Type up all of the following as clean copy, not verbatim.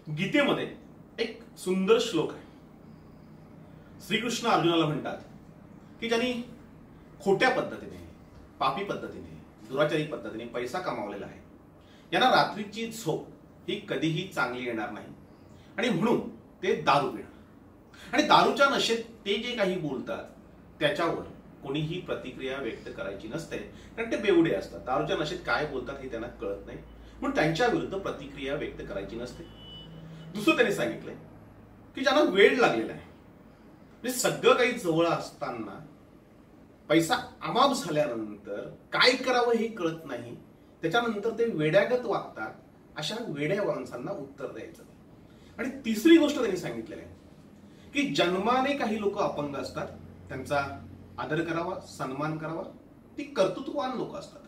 गीतेमध्ये एक सुंदर श्लोक आहे. श्रीकृष्ण अर्जुनाला म्हणतात की ज्यांनी खोट्या पद्धतीने, पापी पद्धतीने, दुराचारी पद्धतीने पैसा कमावलेला आहे, यांना रात्रीची झोप ही कधीही चांगली येणार नाही आणि म्हणून ते दारू पिणार आणि दारूच्या नशेत ते जे काही बोलतात त्याच्यावर कोणीही प्रतिक्रिया व्यक्त करायची नसते, कारण ते बेवडे असतात. दारूच्या नशेत काय बोलतात हे त्यांना कळत नाही, म्हणून त्यांच्या विरुद्ध प्रतिक्रिया व्यक्त करायची नसते. दुसरं त्यांनी सांगितलंय की ज्यांना वेळ लागलेला आहे, म्हणजे सगळं काही जवळ असताना पैसा अमाप झाल्यानंतर काय करावं हे कळत नाही, त्याच्यानंतर ते वेड्यागत वागतात, अशा वेड्या माणसांना उत्तर द्यायचं. आणि तिसरी गोष्ट त्यांनी सांगितलेली आहे की जन्माने काही लोक अपंग असतात, त्यांचा आदर करावा, सन्मान करावा, ती कर्तृत्ववान लोक असतात.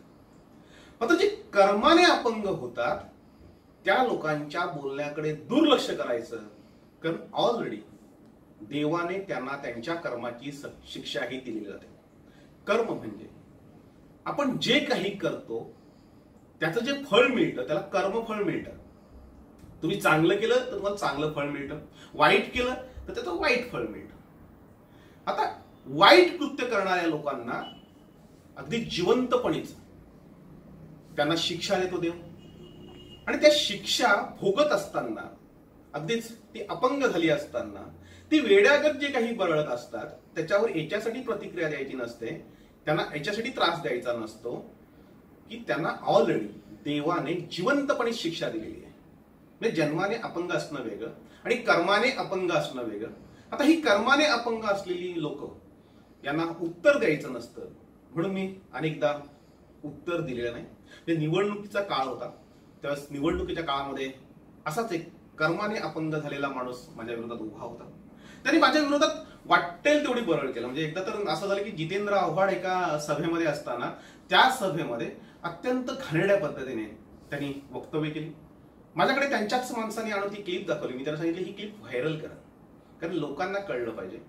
मात्र जे कर्माने अपंग होतात त्या लोकांच्या बोलण्याकडे दुर्लक्ष करायचं, कारण ऑलरेडी देवाने त्यांना त्यांच्या कर्माची शिक्षाही दिलेली जाते. कर्म म्हणजे आपण जे काही करतो त्याचं जे फळ मिळतं त्याला कर्मफळ मिळतं. तुम्ही चांगलं केलं तर तुम्हाला चांगलं फळ मिळतं, वाईट केलं तर त्याचं वाईट फळ मिळतं. आता वाईट कृत्य करणाऱ्या लोकांना अगदी जिवंतपणीच त्यांना शिक्षा देतो देव, आणि त्या शिक्षा भोगत असताना, अगदीच ती अपंग झाली असताना, ती वेड्यागत जे काही बरळत असतात त्याच्यावर याच्यासाठी प्रतिक्रिया द्यायची नसते, त्यांना याच्यासाठी त्रास द्यायचा नसतो की त्यांना ऑलरेडी देवाने जिवंतपणे शिक्षा दिलेली आहे. म्हणजे जन्माने अपंग असणं वेगळं आणि कर्माने अपंग असणं वेगळं. आता ही कर्माने अपंग असलेली लोक यांना उत्तर द्यायचं नसतं, म्हणून मी अनेकदा उत्तर दिलेलं नाही. निवडणुकीचा काळ होता, त्यावेळेस निवडणुकीच्या काळामध्ये असाच एक कर्माने अपंग झालेला माणूस माझ्या विरोधात उभा होता. त्यांनी माझ्या विरोधात वाटेल तेवढी बरळ केलं. म्हणजे एकदा तर असं झालं की जितेंद्र आव्हाड एका सभेमध्ये असताना त्या सभेमध्ये अत्यंत घाणेरड्या पद्धतीने त्यांनी वक्तव्य केली. माझ्याकडे त्यांच्याच माणसाने आणून ती क्लिप दाखवली. मी त्यांना सांगितलं ही क्लिप व्हायरल करा, कारण लोकांना कळलं पाहिजे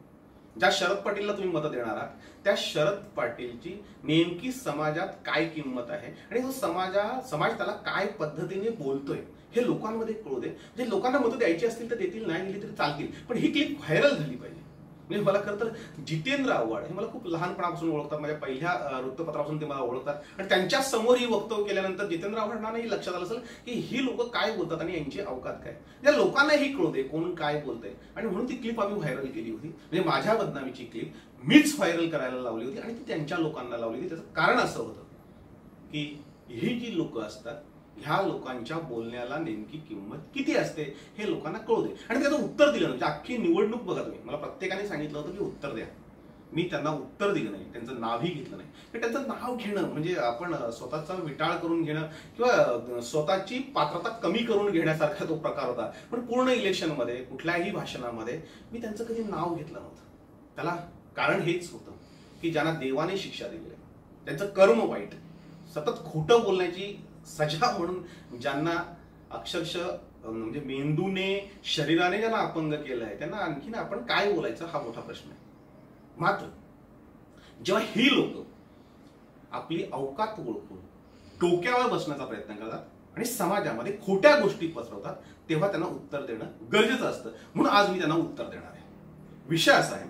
ज्या शरद पाटीलला तुम्ही मत देणार आहात त्या शरद पाटीलची नेमकी समाजात काय किंमत आहे आणि तो समाज त्याला काय पद्धतीने बोलतोय हे लोकांमध्ये कळू दे. जे लोकांना मतं द्यायची असतील तर देतील, नाही दिली तरी चालतील, पण ही क्लिप व्हायरल झाली पाहिजे. म्हणजे मला खरं तर जितेंद्र आव्हाड हे मला खूप लहानपणापासून ओळखतात, माझ्या पहिल्या वृत्तपत्रापासून ते मला ओळखतात आणि त्यांच्या समोर ही वक्तव्य केल्यानंतर जितेंद्र आव्हाडांनाही लक्षात आलं असेल की ही लोक काय बोलतात आणि यांची अवकात काय, या लोकांनाही कळू दे कोण काय बोलतंय. आणि म्हणून ती क्लिप आम्ही व्हायरल केली होती. म्हणजे माझ्या बदनामीची क्लिप मीच व्हायरल करायला लावली होती आणि ती त्यांच्या लोकांना लावली होती. त्याचं कारण असं होतं की ही जी लोक असतात ह्या लोकांच्या बोलण्याला नेमकी किंमत किती असते हे लोकांना कळू दे. आणि त्याचं उत्तर दिलं. म्हणजे अख्खी निवडणूक बघा तुम्ही, मला प्रत्येकाने सांगितलं होतं की उत्तर द्या, मी त्यांना उत्तर दिलं नाही, त्यांचं नावही घेतलं नाही. त्यांचं नाव घेणं म्हणजे आपण स्वतःचा विटाळ करून घेणं किंवा स्वतःची पात्रता कमी करून घेण्यासारखा तो प्रकार होता. पण पूर्ण इलेक्शनमध्ये कुठल्याही भाषणामध्ये मी त्यांचं कधी नाव घेतलं नव्हतं. त्याला कारण हेच होतं की ज्यांना देवाने शिक्षा दिली आहे, त्यांचं कर्म वाईट, सतत खोटं बोलण्याची सजा म्हणून ज्यांना अक्षरशः म्हणजे मेंदूने, शरीराने ज्यांना अपंग केलं आहे त्यांना आणखीन आपण काय बोलायचं हा मोठा प्रश्न आहे. मात्र जेव्हा ही लोक आपली अवकात ओळखून डोक्यावर बसण्याचा प्रयत्न करतात आणि समाजामध्ये खोट्या गोष्टी पसरवतात तेव्हा त्यांना उत्तर देणं गरजेचं असतं. म्हणून आज मी त्यांना उत्तर देणार आहे. विषय असा आहे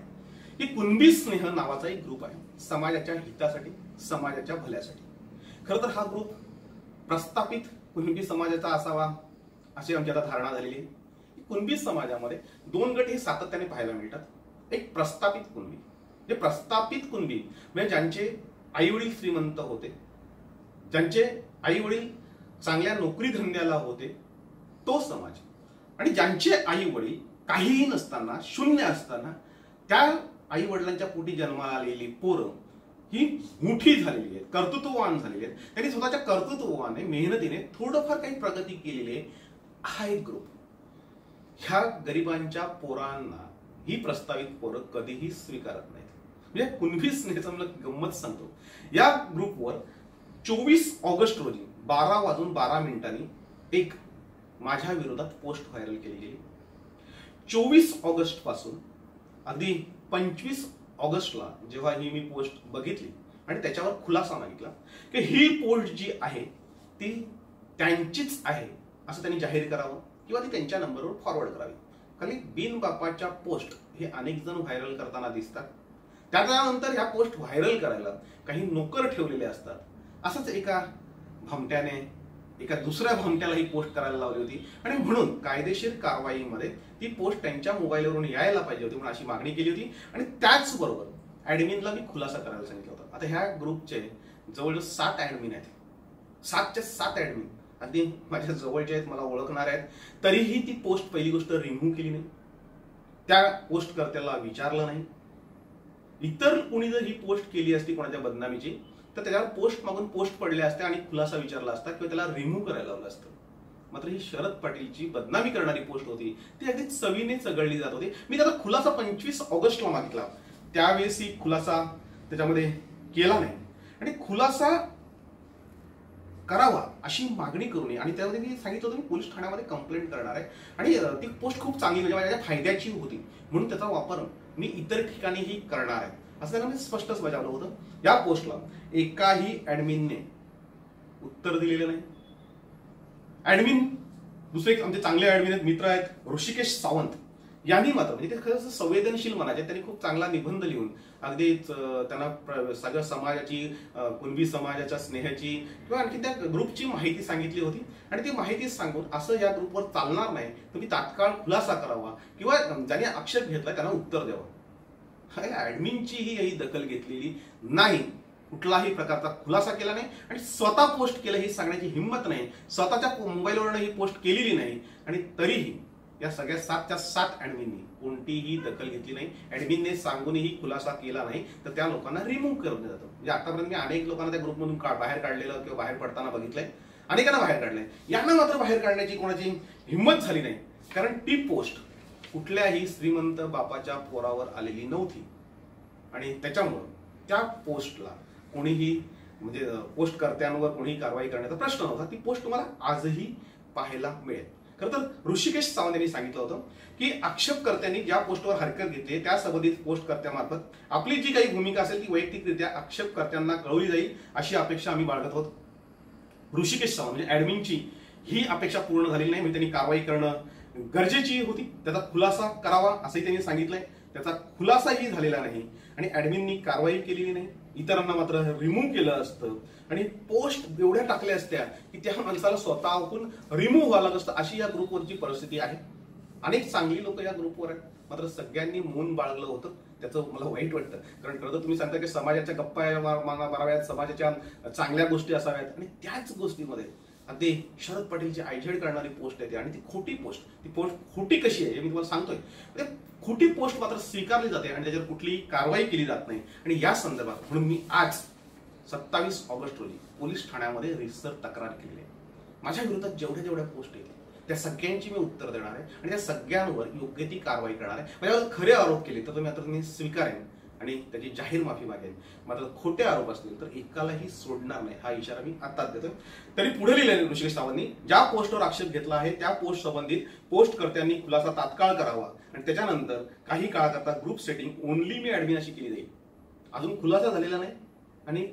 की कुणबी स्नेह नावाचा एक ग्रुप आहे, समाजाच्या हितासाठी, समाजाच्या भल्यासाठी. खरं तर हा ग्रुप प्रस्थापित कुणबी समाजाचा असावा अशी आमची आता धारणा झालेली आहे. कुणबी समाजामध्ये दोन गट हे सातत्याने पाहायला मिळतात. एक प्रस्थापित कुणबी, जे प्रस्थापित कुणबी म्हणजे ज्यांचे आई वडील श्रीमंत होते, ज्यांचे आई वडील चांगल्या नोकरी धंद्याला होते, तो समाज. आणि ज्यांचे आई वडील काहीही नसताना, शून्य असताना त्या आई वडिलांच्या पोटी जन्माला आलेली पोरं ही मोठी झालेली आहेत, कर्तृत्ववान झालेली आहेत, त्यांनी स्वतःच्या कर्तृत्वाने, मेहनतीने थोडंफार काही प्रगती केलेली आहे. हा एक ग्रुप. ह्या गरिबांच्या पोरांना ही प्रस्तावित पोरं कधीही स्वीकारत नाहीत. म्हणजे कुणबी स्नेहचं मला गंमत सांगतो. या ग्रुपवर 24 ऑगस्ट रोजी 12:12 एक माझ्या विरोधात पोस्ट व्हायरल केली गेली. 24 ऑगस्ट पासून अगदी 25 ऑगस्टला जेव्हा ही मी पोस्ट बघितली आणि त्याच्यावर खुलासा मागितला की ही पोस्ट जी आहे ती त्यांचीच आहे असं त्यांनी जाहीर करावं. किंवा ती त्यांच्या नंबरवर फॉरवर्ड करावी. खाली बिनबापाच्या पोस्ट हे अनेक जण व्हायरल करताना दिसतात. त्यानंतर ह्या पोस्ट व्हायरल करायला काही नोकर ठेवलेले असतात. असंच एका भामट्याने एका दुसऱ्या भामट्याला ही पोस्ट करायला लावली होती आणि म्हणून कायदेशीर कारवाईमध्ये ती पोस्ट त्यांच्या मोबाईलवरून यायला पाहिजे होती म्हणून अशी मागणी केली होती. आणि त्याचबरोबर ऍडमिनला मी खुलासा करायला सांगितलं होतं. आता ह्या ग्रुपचे जवळजवळ 7 ऍडमिन आहेत. 7च्या 7 ऍडमिन अगदी माझ्या जवळचे आहेत, मला ओळखणार आहेत. तरीही ती पोस्ट पहिली गोष्ट रिमूव्ह केली नाही, त्या पोस्ट करत्याला विचारलं नाही. इतर कोणी जर ही पोस्ट केली असती कोणाच्या बदनामीची तर त्याच्यावर पोस्ट मागून पोस्ट पडले असते आणि खुलासा विचारला असता किंवा त्याला रिमूव्ह करायला लावलं असतं. मात्र ही शरद पाटीलची बदनामी करणारी पोस्ट होती ती अगदी चवीने चघळली जात होती. मी त्याला खुलासा 25 ऑगस्टला मागितला, त्यावेळेस ही खुलासा त्याच्यामध्ये केला नाही आणि खुलासा करावा अशी मागणी करू नये. आणि त्यामध्ये मी सांगितलं होतं मी पोलीस ठाण्यामध्ये कंप्लेंट करणार आहे आणि ती पोस्ट खूप चांगली म्हणजे माझ्या फायद्याची होती म्हणून त्याचा वापर मी इतर ठिकाणीही करणार आहे असं त्यांना मी स्पष्टच बजावलं होतं. या पोस्टला एकाही ऍडमिनने उत्तर दिलेलं नाही. ऍडमिन दुसरे आमचे चांगले ऍडमिन आहेत, मित्र आहेत, ऋषिकेश सावंत यांनी मात्र म्हणजे ते खरंच संवेदनशील मनाचे, त्यांनी खूप चांगला निबंध लिहून अगदीच त्यांना सगळ्या समाजाची, कुणबी समाजाच्या स्नेहाची किंवा आणखी त्या ग्रुपची माहिती सांगितली होती. आणि ती माहिती सांगून असं या ग्रुपवर चालणार नाही, तुम्ही तात्काळ खुलासा करावा किंवा ज्याने आक्षेप घेतला त्यांना उत्तर द्यावं. ऍडमिनचीही ही दखल घेतलेली नाही, कुठलाही प्रकारचा खुलासा केला नाही आणि स्वतः पोस्ट केलं ही सांगण्याची हिंमत नाही, स्वतःच्या मोबाईलवरून ही पोस्ट केलेली नाही. आणि तरीही या सगळ्या 7च्या 7 ऍडमिननी कोणतीही दखल घेतली नाही. ऍडमिनने सांगूनही खुलासा केला नाही तर त्या लोकांना रिमूव्ह करून जातं. म्हणजे आतापर्यंत मी अनेक लोकांना त्या ग्रुपमधून बाहेर काढलेलं किंवा बाहेर पडताना बघितलंय, अनेकांना बाहेर काढलंय. यांना मात्र बाहेर काढण्याची कोणाची हिंमत झाली नाही, कारण ती पोस्ट कुठल्याही श्रीमंत बापाच्या पोरावर आलेली नव्हती आणि त्याच्यामुळं त्या पोस्टला कोणीही म्हणजे पोस्ट कर्त्यांवर कोणीही कारवाई करण्याचा प्रश्न नव्हता. ती पोस्ट तुम्हाला आजही पाहायला मिळेल. खरं तर ऋषिकेश सावंत यांनी सांगितलं होतं की आक्षेपकर्त्यांनी ज्या पोस्टवर हरकत घेतली त्या संबंधित पोस्ट कर्त्यामार्फत आपली जी काही भूमिका असेल ती वैयक्तिकरित्या आक्षेपकर्त्यांना कळवली जाईल अशी अपेक्षा आम्ही बाळगत आहोत. ऋषिकेश सावंत म्हणजे ऍडमिनची ही अपेक्षा पूर्ण झालेली नाही, म्हणजे त्यांनी कारवाई करणं गरजेची होती, त्याचा खुलासा करावा असंही त्यांनी सांगितलंय. त्याचा खुलासाही झालेला नाही आणि ऍडमिननी कारवाई केलेली नाही. इतरांना मात्र रिमूव्ह केलं असतं आणि पोस्ट एवढ्या टाकल्या असत्या की त्या माणसाला स्वतःहून रिमूव्ह व्हावं लागत असतं. अशी या ग्रुपवरची परिस्थिती आहे. अनेक चांगली लोक या ग्रुपवर आहेत, मात्र सगळ्यांनी मौन बाळगलं होतं. त्याचं मला वाईट वाटतं, कारण खरं तर तुम्ही सांगता की समाजाच्या गप्पा माराव्यात, समाजाच्या चांगल्या गोष्टी असाव्यात आणि त्याच गोष्टीमध्ये अगदी शरद पाटीलची आयझेड करणारी पोस्ट येते आणि ती खोटी पोस्ट. ती पोस्ट खोटी कशी आहे हे मी तुम्हाला सांगतोय. खोटी पोस्ट मात्र स्वीकारली जाते आणि त्याच्यावर कुठलीही कारवाई केली जात नाही. आणि या संदर्भात म्हणून मी आज 27 ऑगस्ट रोजी पोलीस ठाण्यामध्ये रीतसर तक्रार केलेली आहे. माझ्या विरोधात जेवढ्या पोस्ट येतील त्या सगळ्यांची मी उत्तर देणार आहे आणि त्या सगळ्यांवर योग्य ती कारवाई करणार आहे. माझ्यावर खरे आरोप केले तर मी स्वीकारेन आणि त्याची जाहीर माफी मागेन. मात्र खोटे आरोप असतील तर एकालाही सोडणार नाही हा इशारा मी आताच देतोय. तरी पुढे लिहिलेले ऋषिकेश सावंतनी ज्या पोस्टवर आक्षेप घेतला आहे त्या पोस्ट संबंधित पोस्टकर्त्यांनी खुलासा तात्काळ करावा आणि त्याच्यानंतर काही काळाकरता group setting only me admin अशी केली जाईल. अजून खुलासा झालेला नाही आणि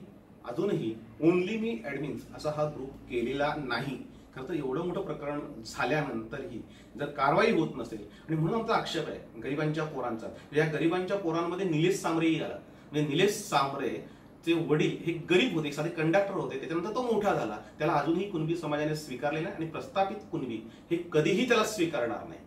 अजूनही ओनली मी ऍडमिन असा हा ग्रुप केलेला नाही. खरं तर एवढं मोठं प्रकरण झाल्यानंतरही जर कारवाई होत नसेल आणि म्हणून आमचा आक्षेप आहे गरिबांच्या पोरांचा. या गरिबांच्या पोरांमध्ये निलेश सामरेही आला. म्हणजे निलेश सामरे चे वडील हे गरीब होते, साधे कंडक्टर होते, त्याच्यानंतर तो मोठा झाला. त्याला अजूनही कुणबी समाजाने स्वीकारलेला आणि प्रस्थापित कुणबी हे कधीही त्याला स्वीकारणार नाही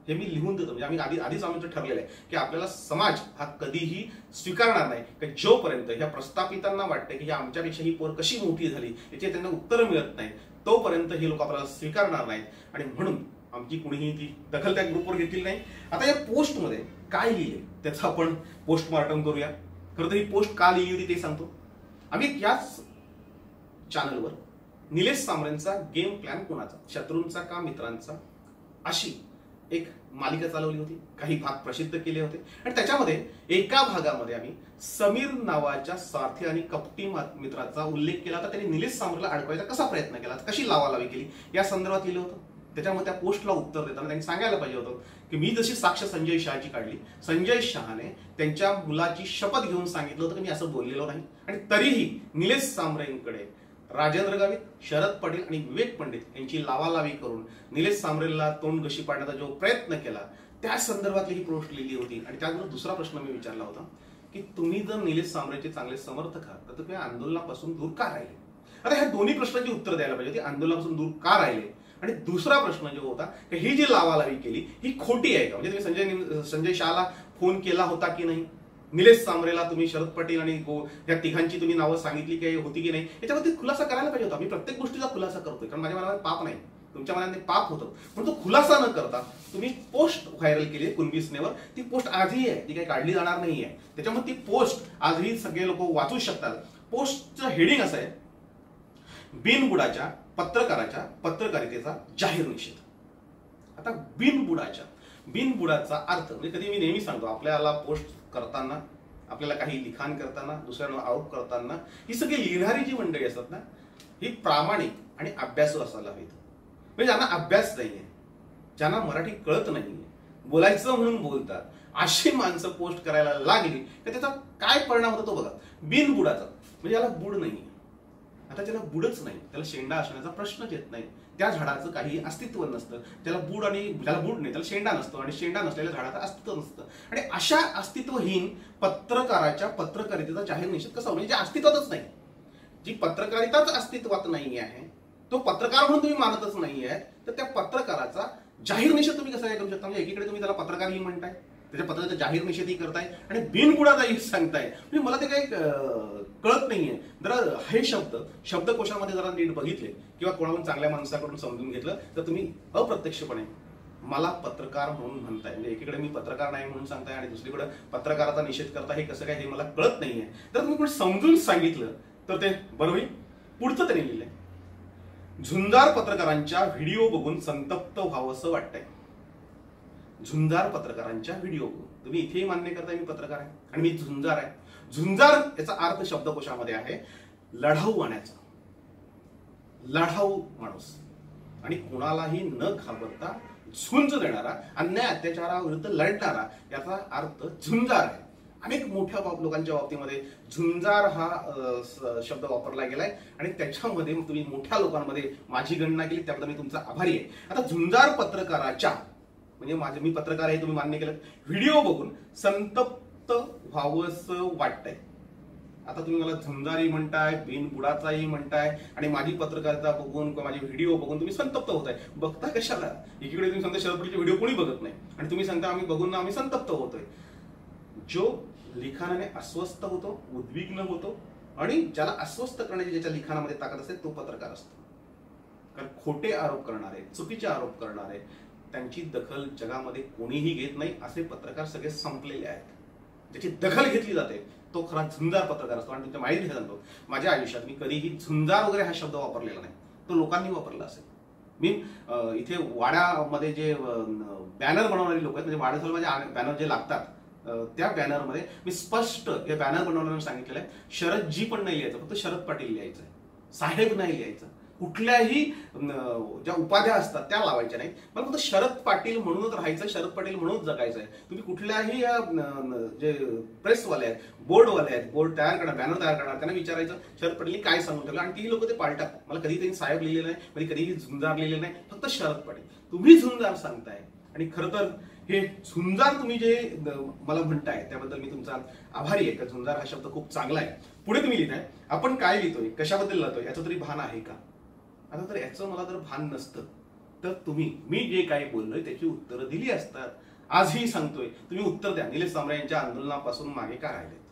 हे मी लिहून देतो. म्हणजे आम्ही आधीच आमचं ठरलेलं आहे की आपल्याला समाज हा कधीही स्वीकारणार नाही की जोपर्यंत ह्या प्रस्थापितांना वाटतं की आमच्यापेक्षा ही पोर कशी मोठी झाली याचे त्यांना उत्तर मिळत नाही तोपर्यंत हे लोक आपल्याला स्वीकारणार नाहीत. आणि म्हणून आमची कुणीही ती दखल त्या ग्रुपवर घेतली नाही. आता या पोस्टमध्ये काय लिहिले त्याचं आपण पोस्टमार्टम करूया. खरं तर ही पोस्ट का लिहिली होती ते सांगतो. आम्ही याच चॅनलवर निलेश सामरेंचा गेम प्लॅन कोणाचा, शत्रूंचा का मित्रांचा, अशी एक मालिका चालवली होती. काही भाग प्रसिद्ध केले होते आणि त्याच्यामध्ये एका भागामध्ये आम्ही समीर नावाच्या स्वार्थी आणि कपटी मित्राचा उल्लेख केला होता. त्यांनी निलेश सामरेला अडकवायचा कसा प्रयत्न केला, कशी लावालावी केली या संदर्भात लिहिलं होतं. त्याच्यामध्ये त्या पोस्टला उत्तर देताना त्यांनी सांगायला पाहिजे होतं की मी जशी साक्ष संजय शहाची काढली, संजय शहाने त्यांच्या मुलाची शपथ घेऊन सांगितलं होतं की मी असं बोललेलो नाही आणि तरीही निलेश सामरेंकडे राजेंद्र गावित, शरद पटेल आणि विवेक पंडित यांची लावालावी करून निलेश सांबरेला तोंड घशी पाडण्याचा जो प्रयत्न केला त्या संदर्भातली ही पोस्ट लिहिली होती. आणि त्याचबरोबर दुसरा प्रश्न मी विचारला होता की तुम्ही जर निलेश सांबरेचे चांगले समर्थक आहात तर तुम्ही आंदोलनापासून दूर का राहिले. आता ह्या दोन्ही प्रश्नांची उत्तर द्यायला पाहिजे. आंदोलनापासून दूर का राहिले आणि दुसरा प्रश्न जो होता की ही जी लावालावी केली ही खोटी आहे का. म्हणजे तुम्ही संजय शहाला फोन केला होता की नाही, निलेश सांबरेला तुम्ही शरद पटेल आणि या तिघांची तुम्ही नावं सांगितली की होती की नाही याच्यावरती खुलासा करायला पाहिजे होता. मी प्रत्येक गोष्टीचा खुलासा करतोय कारण माझ्या मनात पाप नाही, तुमच्या मनाने पाप होतं. पण तो खुलासा न करता तुम्ही पोस्ट व्हायरल केली कुणबीसनेवर. ती पोस्ट आजही आहे, ती काही काढली जाणार नाही आहे. त्याच्यामुळे ती पोस्ट आजही सगळे लोक वाचू शकतात. पोस्टचं हेडिंग असं आहे, बिनबुडाच्या पत्रकाराच्या पत्रकारितेचा जाहीर निषेध. आता बिनबुडाचा अर्थ म्हणजे कधी मी नेहमी सांगतो आपल्याला पोस्ट करताना, आपल्याला काही लिखाण करताना, दुसऱ्यांवर आरोप करताना ही सगळी लिहिणारी जी मंडळी असतात ना ही प्रामाणिक आणि अभ्यासू असायला हवीत. म्हणजे ज्यांना अभ्यास नाहीये, ज्यांना मराठी कळत नाहीये, बोलायचं म्हणून बोलतात अशी माणसं पोस्ट करायला लागली तर त्याचा काय परिणाम होतो तो बघा. बिनबुडाचा म्हणजे याला बुड नाही, आता त्याला बुडच नाही, त्याला शेंडा असण्याचा प्रश्नच येत नाही. त्या झाडाचं काही अस्तित्व नसतं. त्याला बुड नाही, त्याला शेंडा नसतो आणि शेंडा नसलेल्या झाडाचं अस्तित्व नसतं. आणि अशा अस्तित्वहीन पत्रकाराच्या पत्रकारितेचा जाहीर निषेध कसा म्हणजे जे अस्तित्वातच नाही, जी पत्रकारिताच अस्तित्वात नाही आहे, तो पत्रकार म्हणून तुम्ही मानतच नाही आहे, तर त्या पत्रकाराचा जाहीर निषेध तुम्ही कसा करू शकता. म्हणजे एकीकडे तुम्ही त्याला पत्रकारही म्हणताय, त्याच्या पत्राचा जाहीर निषेधही करताय आणि बिनबुडाचाही सांगताय. म्हणजे मला ते काही कळत नाहीये. जरा हे शब्दकोशामध्ये जरा नीट बघितले किंवा कोणाकडून चांगल्या माणसाकडून समजून घेतलं तर तुम्ही अप्रत्यक्षपणे मला पत्रकार म्हणून म्हणताय. म्हणजे एकीकडे मी पत्रकार नाही म्हणून सांगताय आणि दुसरीकडे पत्रकाराचा निषेध करताय. हे कसं काय हे मला कळत नाहीये. तर तुम्ही कोणी समजून सांगितलं तर ते बरं होईल. पुढचं त्यांनी लिहिलंय, झुंजार पत्रकारांच्या व्हिडिओ बघून संतप्त व्हावंसं वाटतंय. झुंजार पत्रकारांच्या व्हिडिओ बघून तुम्ही इथेही मान्य करताय मी पत्रकार आहे आणि मी झुंजार आहे. झुंजार याचा अर्थ शब्दकोशामध्ये आहे लढाऊ आणायचा, लढाऊ माणूस आणि कोणालाही न घाबरता झुंज देणारा, अन्याय अत्याचाराविरुद्ध लढणारा याचा अर्थ झुंजार आहे. अनेक मोठ्या लोकांच्या बाबतीमध्ये झुंजार हा शब्द वापरला गेलाय आणि त्याच्यामध्ये तुम्ही मोठ्या लोकांमध्ये माझी गणना केली त्याबद्दल मी तुमचा आभारी आहे. आता झुंजार पत्रकाराच्या म्हणजे मी पत्रकार आहे तुम्ही मान्य केलं, व्हिडिओ बघून संतप्त व्हावंसं वाटतंय. आता तुम्ही मला झुंजारी म्हणताय, बिनबुडाचाही म्हणताय आणि माझी पत्रकारिता बघून किंवा माझी व्हिडिओ बघून तुम्ही संतप्त होताय. बघता कशाला. एकीकडे तुम्ही सांगता शरद पटेलचे व्हिडिओ कोणी बघत नाही आणि तुम्ही सांगता आम्ही बघून आम्ही संतप्त होतोय. जो लिखाणाने अस्वस्थ होतो, उद्विग्न होतो आणि ज्याला अस्वस्थ करण्याची ज्याच्या लिखाणामध्ये ताकद असते तो पत्रकार असतो. कारण खोटे आरोप करणारे, चुकीचे आरोप करणारे त्यांची दखल जगामध्ये कोणीही घेत नाही असे पत्रकार सगळे संपलेले आहेत. ज्याची दखल घेतली जाते तो खरा झुंजार पत्रकार असतो. आणि तुमच्या माहिती सांगतो माझ्या आयुष्यात मी कधीही झुंजार वगैरे हा शब्द वापरलेला नाही, तो लोकांनी वापरला असेल. मी इथे वाड्यामध्ये जे बॅनर बनवणारी लोक आहेत म्हणजे वाड्यात माझे बॅनर जे लागतात त्या बॅनरमध्ये मी स्पष्ट हे बॅनर बनवण्याला सांगितलेलं आहे शरदजी पण नाही लिहायचं, फक्त शरद पाटील लिहायचं, साहेब नाही लिहायचं, कुठल्याही ज्या उपाध्या असतात त्या लावायच्या नाहीत. मला फक्त शरद पाटील म्हणूनच राहायचं, शरद पाटील म्हणूनच जगायचं आहे. तुम्ही कुठल्याही जे प्रेसवाले आहेत, बोर्डवाले आहेत, बोर्ड तयार करणार, बॅनर तयार करणार, त्यांना विचारायचं शरद पाटील काय सांगून ठेवलं आणि ती लोक ते पाळतात. मला कधी त्यांनी साहेब लिहिलेलं नाही, कधी कधीही झुंजार लिहिलेलं नाही, फक्त शरद पाटील. तुम्ही झुंजार सांगताय आणि खरं तर हे झुंजार तुम्ही जे मला म्हणताय त्याबद्दल मी तुमचा आभारी आहे. झुंजार हा शब्द खूप चांगला आहे. पुढे तुम्ही लिहिताय आपण काय लिहितोय, कशाबद्दल लिहितोय याचं तरी भान आहे का. आता तर याचं मला जर भान नसतं तर तुम्ही मी जे काही बोललोय त्याची उत्तरं दिली असतात. आजही सांगतोय तुम्ही उत्तर द्या. निलेश सांबरे यांच्या आंदोलनापासून मागे का राहिलेत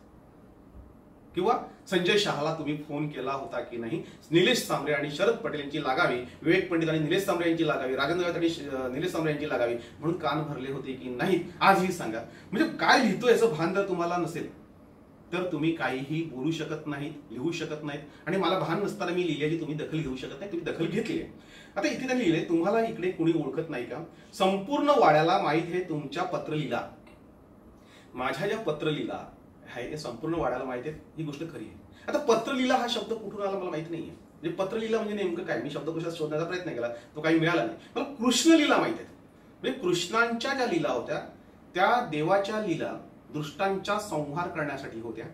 किंवा संजय शहाला तुम्ही फोन केला होता की नाही. निलेश सांबरे आणि शरद पटेल यांची लागावी, विवेक पंडित आणि निलेश सांबरे यांची लागावी, राजेंद्र आणि निलेश सांबरे यांची लागावी म्हणून कान भरले होते की नाही आजही सांगा. म्हणजे काय लिहितोय याचं भान जर तुम्हाला नसेल तर तुम्ही काहीही बोलू शकत नाहीत, लिहू शकत नाहीत. आणि मला भान नसताना मी लिहिल्याची तुम्ही दखल घेऊ शकत नाही, तुम्ही दखल घेतली आहे. आता इथे त्यांनी लिहिलंय तुम्हाला इकडे कोणी ओळखत नाही का, संपूर्ण वाड्याला माहित आहे तुमच्या पत्रलीला. माझ्या ज्या पत्रलीला आहे संपूर्ण वाड्याला माहिती आहे, ही गोष्ट खरी आहे. आता पत्रलीला हा शब्द कुठून आला मला माहित नाहीये. म्हणजे पत्रलीला म्हणजे नेमकं काय, मी शब्दकोशात शोधण्याचा प्रयत्न केला तो काही मिळाला नाही. मला कृष्णलीला माहित आहे. म्हणजे कृष्णांच्या ज्या लीला होत्या त्या देवाच्या लीला दृष्टांचा संहार करण्यासाठी होत्या.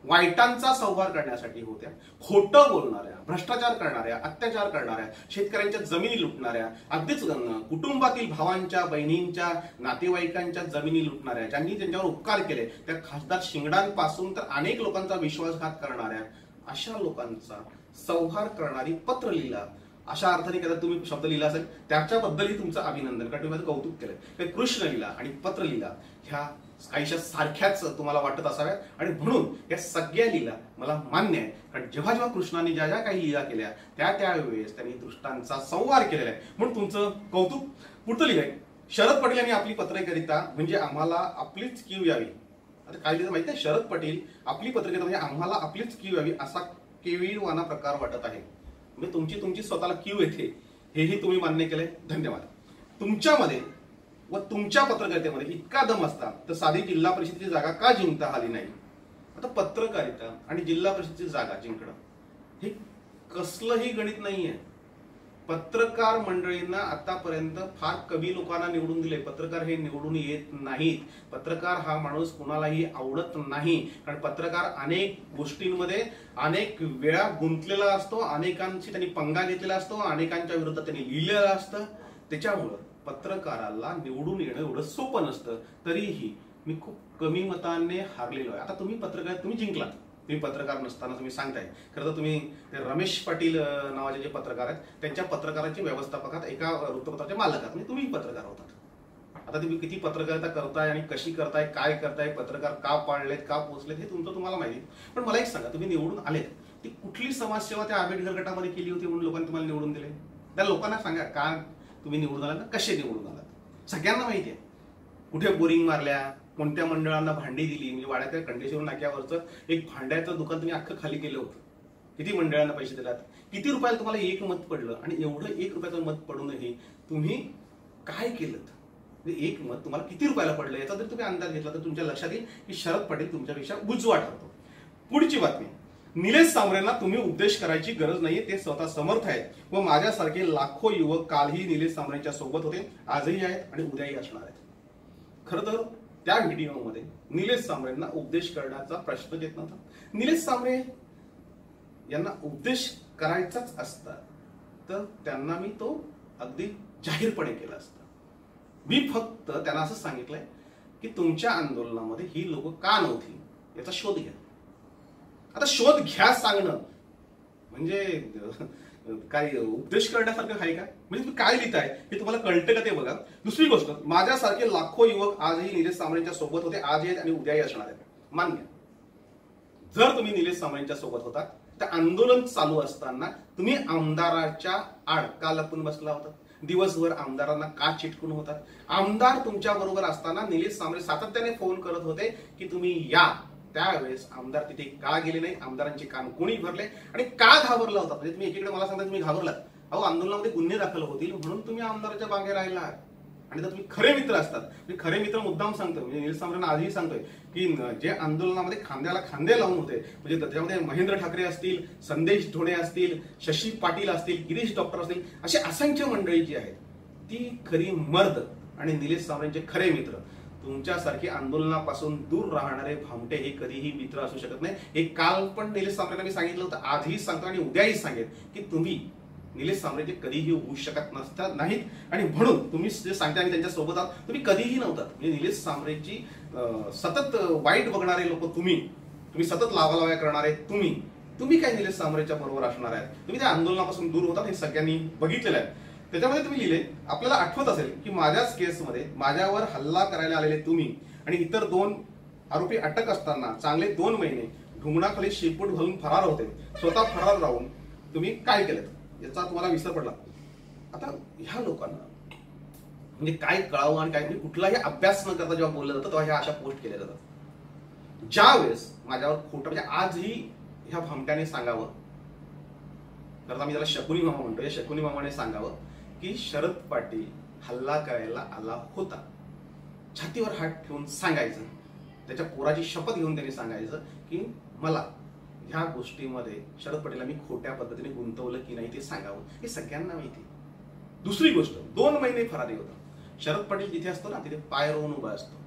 वाईटांचा संहार करण्यासाठी होत्या, खोटं बोलणाऱ्या, भ्रष्टाचार करणाऱ्या, अत्याचार करणाऱ्या, शेतकऱ्यांच्या जमिनी लुटणाऱ्या, अगदीच कुटुंबातील भावांच्या, बहिणींच्या, नातेवाईकांच्या जमिनी लुटणाऱ्या, ज्यांनी त्यांच्यावर उपकार केले त्या खासदार शिंगडांपासून तर अनेक लोकांचा विश्वासघात करणाऱ्या अशा लोकांचा संहार करणारी पत्र लिहिला. अशा अर्थाने कदा तुम्ही शब्द लिहिला असेल त्याच्याबद्दलही तुमचं अभिनंदन, कारण तुम्ही माझं कौतुक केलं. कृष्ण लिहिला आणि पत्र लिहिला ह्या काहीशा सारख्याच तुम्हाला वाटत असाव्यात आणि म्हणून या सगळ्या लीला मला मान्य आहे. कारण जेव्हा जेव्हा कृष्णाने ज्या ज्या काही लीला केल्या त्यावेळेस त्यांनी दृष्टांचा संहार केलेला आहे, म्हणून तुमचं कौतुक. पुढचं लिहिलंय, शरद पटेल यांनी आपली पत्रकारिता म्हणजे आम्हाला आपलीच कीव यावी. आता काय लिहिलं माहिती आहे, शरद पटेल आपली पत्रकारिता म्हणजे आम्हाला आपलीच कीव यावी असा केविलवाना प्रकार वाटत आहे. म्हणजे तुमची स्वतःला कीव येते हेही तुम्ही मान्य केलंय, धन्यवाद. तुमच्यामध्ये व तुमच्या पत्रकारितेमध्ये इतका दम असता तर साधी जिल्हा परिषदेची जागा का जिंकता आली नाही. आता पत्रकारिता आणि जिल्हा परिषदेची जागा जिंकणं हे कसलंही गणित नाहीये. पत्रकार मंडळींना आतापर्यंत फार कमी लोकांना निवडून दिले. पत्रकार हे निवडून येत नाहीत. पत्रकार हा माणूस कुणालाही आवडत नाही, कारण पत्रकार अनेक गोष्टींमध्ये अनेक वेळा गुंतलेला असतो, अनेकांशी त्यांनी पंगा घेतलेला असतो, अनेकांच्या विरोधात त्यांनी लिहिलेलं असतं. त्याच्यामुळं पत्रकाराला निवडून येणं एवढं सोपं नसतं. तरीही मी खूप कमी मताने हारलेलो आहे. आता तुम्ही पत्रकार तुम्ही जिंकलात, तुम्ही पत्रकार नसताना तुम्ही सांगताय. खरं तर तुम्ही रमेश पाटील नावाचे जे पत्रकार आहेत त्यांच्या पत्रकारांच्या व्यवस्थापकात एका वृत्तपत्राचे मालक आहात, तुम्ही पत्रकार होतात. आता तुम्ही किती पत्रकारिता करताय आणि कशी करताय, काय करताय, पत्रकार का पाळलेत, का पोचलेत हे तुमचं तुम्हाला माहिती. पण मला एक सांगा, तुम्ही निवडून आलेत ती कुठली समाजसेवा त्या आंबेडकर गटामध्ये केली होती म्हणून लोकांनी तुम्हाला निवडून दिले? त्या लोकांना सांगा का तुम्ही निवडून आलात, कसे निवडून आलात. सगळ्यांना माहिती आहे कुठे बोरिंग मारल्या, कोणत्या मंडळांना भांडी दिली. म्हणजे वाड्याच्या खंडेश्वर नाक्यावरचं एक भांड्याचं दुकान तुम्ही अख्खं खाली केलं होतं. किती मंडळांना पैसे दिलात, किती रुपयाला तुम्हाला एक मत पडलं, आणि एवढं 1 रुपयाचं मत पडूनही तुम्ही काय केलं. म्हणजे एक मत तुम्हाला किती रुपयाला पडलं याचा जर तुम्ही अंदाज घेतला तर तुमच्या लक्षात येईल की शरद पटेल तुमच्यापेक्षा उजवा ठरतो. पुढची बातमी, निलेश सांबरेंना तुम्ही उपदेश करायची गरज नाहीये, ते स्वतः समर्थ आहेत व माझ्यासारखे लाखो युवक कालही निलेश सांबरेंच्या सोबत होते, आजही आहेत आणि उद्याही असणार आहेत. खरं तर त्या व्हिडिओमध्ये निलेश सांबरेंना उपदेश करण्याचा प्रश्न येत नव्हता. निलेश सांबरे यांना उपदेश करायचाच असता तर त्यांना मी तो अगदी जाहीरपणे केला असता. मी फक्त त्यांना असं सांगितलंय की तुमच्या आंदोलनामध्ये ही लोक का नव्हती याचा शोध घ्या. आता शोध घ्या सांगणं म्हणजे काय उपदेश करण्यासारखं आहे का? म्हणजे तुम्ही काय लिहिताय हे तुम्हाला कळतं का ते बघा. दुसरी गोष्ट, माझ्यासारखे लाखो युवक आजही निलेश सांबरेंच्या सोबत होते, आज आहेत आणि उद्याही असणार आहेत. मान्य. जर तुम्ही निलेश सांबरेंच्या सोबत होता तर आंदोलन चालू असताना तुम्ही आमदाराच्या आड का लपून बसला होता? दिवसभर आमदारांना का चिटकून होतात? आमदार तुमच्या बरोबर असताना निलेश सांबरे सातत्याने फोन करत होते की तुम्ही या. त्यावेळेस आमदार तिथे का गेले नाही? आमदारांचे कान कोणी भरले आणि का घाबरला होता? म्हणजे तुम्ही एकीकडे मला सांगता तुम्ही घाबरलात, अहो आंदोलनामध्ये गुन्हे दाखल होतील म्हणून तुम्ही आमदाराच्या बागे राहिला. आणि जर तुम्ही खरे मित्र असतात, मी खरे मित्र मुद्दाम सांगतो, म्हणजे निलेश सांबरेंना आजही सांगतोय की जे आंदोलनामध्ये खांद्याला खांदे लावून होते, म्हणजे त्याच्यामध्ये महेंद्र ठाकरे असतील, संदेश ढोणे असतील, शशी पाटील असतील, गिरीश डॉक्टर असतील, असे असंख्य मंडळी जी आहेत ती खरी मर्द आणि निलेश सांबरेंचे खरे मित्र. तुमच्यासारखे आंदोलनापासून दूर राहणारे भामटे हे कधीही मित्र असू शकत नाही. हे काल पण निलेश सांबरेंना मी सांगितलं होतं, आजही सांगतो आणि उद्याही सांगेन की तुम्ही निलेश सांबरे कधीही होऊ शकत नसतात नाहीत. आणि म्हणून तुम्ही जे सांगता आणि त्यांच्या सोबत आहात तुम्ही कधीही नव्हतात. म्हणजे निलेश सांबरेची सतत वाईट बघणारे लोक तुम्ही सतत लावालाव्या करणारे तुम्ही काय निलेश सांबरेच्या बरोबर असणार आहेत? तुम्ही त्या आंदोलनापासून दूर होतात हे सगळ्यांनी बघितलेलं आहे. त्याच्यामध्ये तुम्ही लिहिले, आपल्याला आठवत असेल की माझ्याच केसमध्ये माझ्यावर हल्ला करायला आलेले तुम्ही आणि इतर 2 आरोपी अटक असताना चांगले 2 महिने ढुंगणाखाली शेपूट घालून फरार होते. स्वतः फरार राहून तुम्ही काय केलं याचा तुम्हाला विसर पडला. आता ह्या लोकांना म्हणजे काय कळावं आणि काय, कुठलाही अभ्यास न करता जेव्हा बोललं जातं तेव्हा ह्या अशा पोस्ट केल्या जातात. ज्या वेळेस माझ्यावर खोटं, म्हणजे आजही ह्या भामट्याने सांगावं, तर मी त्याला शकुनी मामा म्हणतो, या शकुनी मामाने सांगावं की शरद पाटील हल्ला करायला आला होता. छातीवर हात ठेवून सांगायचं, त्याच्या पोराची शपथ घेऊन त्यांनी सांगायचं की मला ह्या गोष्टीमध्ये शरद पटेलला मी खोट्या पद्धतीने गुंतवलं की नाही ते सांगावं. हे सगळ्यांना माहिती. दुसरी गोष्ट, 2 महिने फरारी होता. शरद पटेल जिथे असतो ना तिथे पाय रोवून उभा असतो.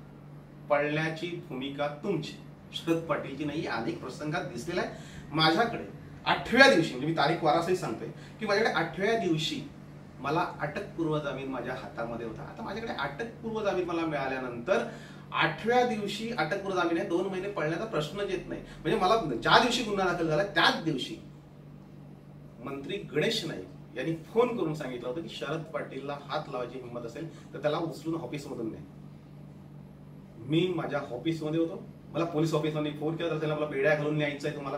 पळण्याची भूमिका तुमची. शरद पाटीलची नाही, अनेक प्रसंगात दिसलेला आहे. माझ्याकडे 8व्या दिवशी, म्हणजे मी तारीख वारासही सांगतोय की माझ्याकडे 8व्या दिवशी मला अटकपूर्व जामीन माझ्या हातामध्ये होता. आता माझ्याकडे अटकपूर्व जामीन मला मिळाल्यानंतर 8व्या दिवशी अटकपूर्व जामीन आहे, 2 महिने पळण्याचा प्रश्नच येत नाही. म्हणजे मला ज्या दिवशी गुन्हा दाखल झाला त्याच दिवशी मंत्री गणेश नाईक यांनी फोन करून सांगितलं होतं की शरद पाटीलला हात लावायची हिंमत असेल तर त्याला उचलून ऑफिसमधून नाही. मी माझ्या ऑफिसमध्ये होतो, मला पोलीस ऑफिसमध्ये फोन केला तर त्याला मला बेड्या घालून न्यायचं आहे तुम्हाला.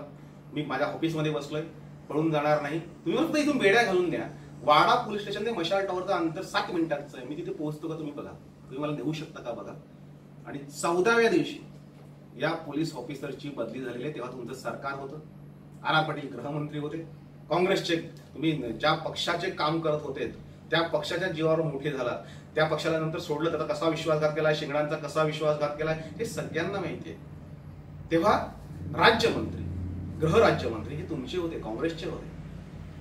मी माझ्या ऑफिसमध्ये बसलोय, पळून जाणार नाही, तुम्ही फक्त इथून बेड्या घालून द्या. वाडा पोलीस स्टेशन ते मशाल टॉवरचं अंतर 7 मिनिटांचं आहे, मी तिथे पोहोचतो का तुम्ही बघा, तुम्ही मला नेऊ शकता का बघा. आणि 14व्या दिवशी या पोलीस ऑफिसरची बदली झालेली आहे, तेव्हा तुमचं सरकार होतं, आर पाटील गृहमंत्री होते, काँग्रेसचे, तुम्ही ज्या पक्षाचे काम करत होते त्या पक्षाच्या जीवावर मोठे झाला, त्या पक्षाला नंतर सोडलं, त्याचा कसा विश्वासघात केलाय, शिंगणांचा कसा विश्वासघात केलाय हे सगळ्यांना माहिती आहे. तेव्हा राज्यमंत्री, गृहराज्यमंत्री हे तुमचे होते, काँग्रेसचे होते.